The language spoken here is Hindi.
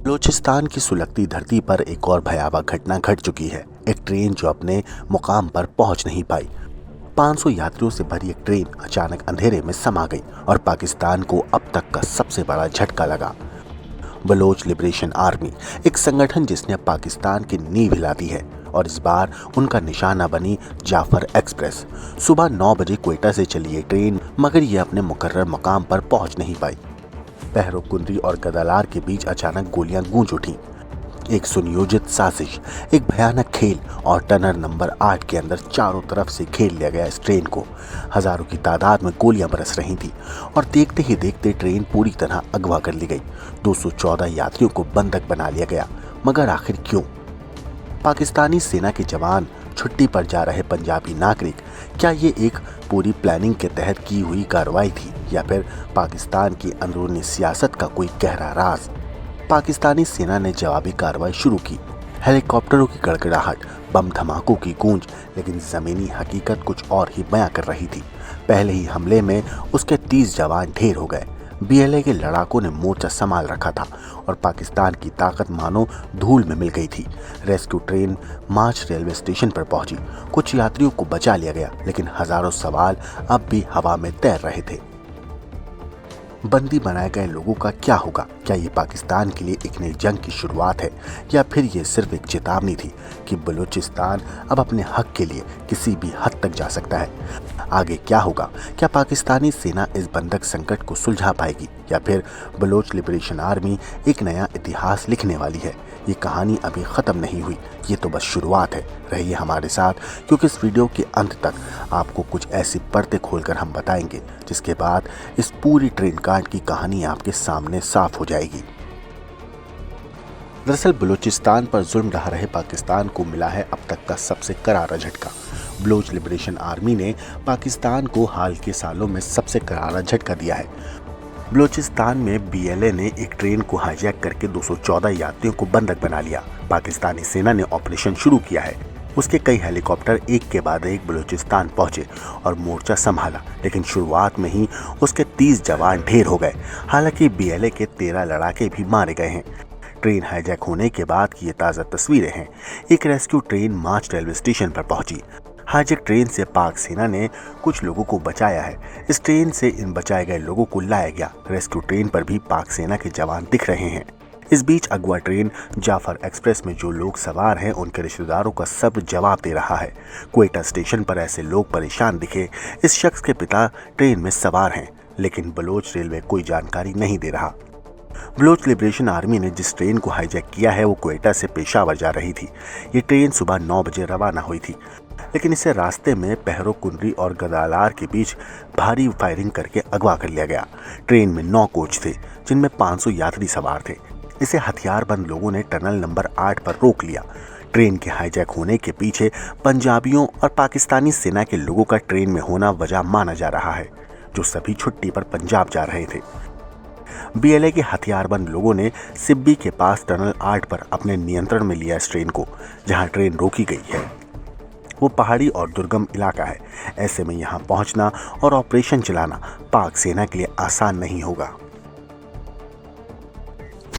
बलूचिस्तान की सुलगती धरती पर एक और भयावह घटना घट चुकी है। एक ट्रेन जो अपने मुकाम पर पहुंच नहीं पाई। 500 यात्रियों से भरी एक ट्रेन अचानक अंधेरे में समा गई और पाकिस्तान को अब तक का सबसे बड़ा झटका लगा। बलोच लिबरेशन आर्मी, एक संगठन जिसने पाकिस्तान की नींव हिला दी है, और इस बार उनका निशाना बनी जाफर एक्सप्रेस। सुबह 9 बजे क्वेटा से चली ये ट्रेन, मगर ये अपने मुकर्रर मुकाम पर पहुंच नहीं पाई। पहरो कुंद्री और गदालार के बीच अचानक गोलियां गूंज उठी। एक सुनियोजित साजिश, एक भयानक खेल, और टनल नंबर 8 के अंदर चारों तरफ से घेर लिया गया इस ट्रेन को। हजारों की तादाद में गोलियां बरस रही थी और देखते ही देखते ट्रेन पूरी तरह अगवा कर ली गई। 214 यात्रियों को बंधक बना लिया गया। मगर आखिर क्यों? पाकिस्तानी सेना के जवान, छुट्टी पर जा रहे पंजाबी नागरिक, क्या ये एक पूरी प्लानिंग के तहत की हुई कार्रवाई थी, या फिर पाकिस्तान की अंदरूनी सियासत का कोई गहरा राज? पाकिस्तानी सेना ने जवाबी कार्रवाई शुरू की। हेलीकॉप्टरों की गड़गड़ाहट, बम धमाकों की गूंज, लेकिन जमीनी हकीकत कुछ और ही बयां कर रही थी। पहले ही हमले में उसके 30 जवान ढेर हो गए। बीएलए के लड़ाकों ने मोर्चा संभाल रखा था और पाकिस्तान की ताकत मानो धूल में मिल गई थी। रेस्क्यू ट्रेन मार्च रेलवे स्टेशन पर पहुंची। कुछ यात्रियों को बचा लिया गया, लेकिन हजारों सवाल अब भी हवा में तैर रहे थे। बंदी बनाए गए लोगों का क्या होगा? क्या ये पाकिस्तान के लिए एक नई जंग की शुरुआत है, या फिर ये सिर्फ एक चेतावनी थी कि बलूचिस्तान अब अपने हक के लिए किसी भी हद तक जा सकता है? आगे क्या होगा? क्या पाकिस्तानी सेना इस बंधक संकट को सुलझा पाएगी, या फिर बलोच लिबरेशन आर्मी एक नया इतिहास लिखने वाली है? ये कहानी अभी खत्म नहीं हुई, ये तो बस शुरुआत है। रहिए हमारे साथ, क्योंकि इस वीडियो के अंत तक आपको कुछ ऐसी परतें खोलकर हम बताएंगे जिसके बाद इस पूरी ट्रेन कांड की कहानी आपके सामने साफ हो जाएगी। दरअसल बलूचिस्तान पर जुल्म ढा रहे पाकिस्तान को मिला है अब तक का सबसे करारा झटका। बलोच लिबरेशन आर्मी ने पाकिस्तान को हाल के सालों में सबसे करारा झटका दिया है। बलूचिस्तान में बीएलए ने एक ट्रेन को हाईजैक करके 214 यात्रियों को बंधक बना लिया। पाकिस्तानी सेना ने ऑपरेशन शुरू किया है। उसके कई हेलीकॉप्टर एक के बाद एक बलूचिस्तान पहुंचे और मोर्चा संभाला, लेकिन शुरुआत में ही उसके 30 जवान ढेर हो गए। हालांकि बीएलए के 13 लड़ाके भी मारे गए हैं। ट्रेन हाईजैक होने के बाद की ये ताज़ा तस्वीरें हैं। एक रेस्क्यू ट्रेन मार्च रेलवे स्टेशन पर पहुंची। हाईजैक ट्रेन से पाक सेना ने कुछ लोगों को बचाया है। इस ट्रेन से इन बचाए गए लोगों को लाया गया। रेस्क्यू ट्रेन पर भी पाक सेना के जवान दिख रहे हैं। इस बीच अगवा ट्रेन जाफर एक्सप्रेस में जो लोग सवार हैं, उनके रिश्तेदारों का सब्र जवाब दे रहा है। क्वेटा स्टेशन पर ऐसे लोग परेशान दिखे। इस शख्स के पिता ट्रेन में सवार हैं, लेकिन बलोच रेलवे कोई जानकारी नहीं दे रहा। बलोच लिबरेशन आर्मी ने जिस ट्रेन को हाईजैक किया है वो क्वेटा से पेशावर जा रही थी। ये ट्रेन सुबह 9 बजे रवाना हुई थी, लेकिन इसे रास्ते में पहरो कुंद्री और गदालार के बीच भारी फायरिंग करके अगवा कर लिया गया। ट्रेन में 9 कोच थे, जिनमें 500 यात्री सवार थे। इसे हथियारबंद लोगों ने टनल नंबर 8 पर रोक लिया। ट्रेन के हाईजैक होने के पीछे पंजाबियों और पाकिस्तानी सेना के लोगों का ट्रेन में होना वजह माना जा रहा है, जो सभी छुट्टी पर पंजाब जा रहे थे। बीएलए के हथियारबंद लोगों ने सिब्बी के पास टनल 8 पर अपने नियंत्रण में लिया इस ट्रेन को, जहां ट्रेन रोकी गई है। वो पहाड़ी और दुर्गम इलाका है। ऐसे में यहां पहुंचना और ऑपरेशन चलाना पाक सेना के लिए आसान नहीं होगा।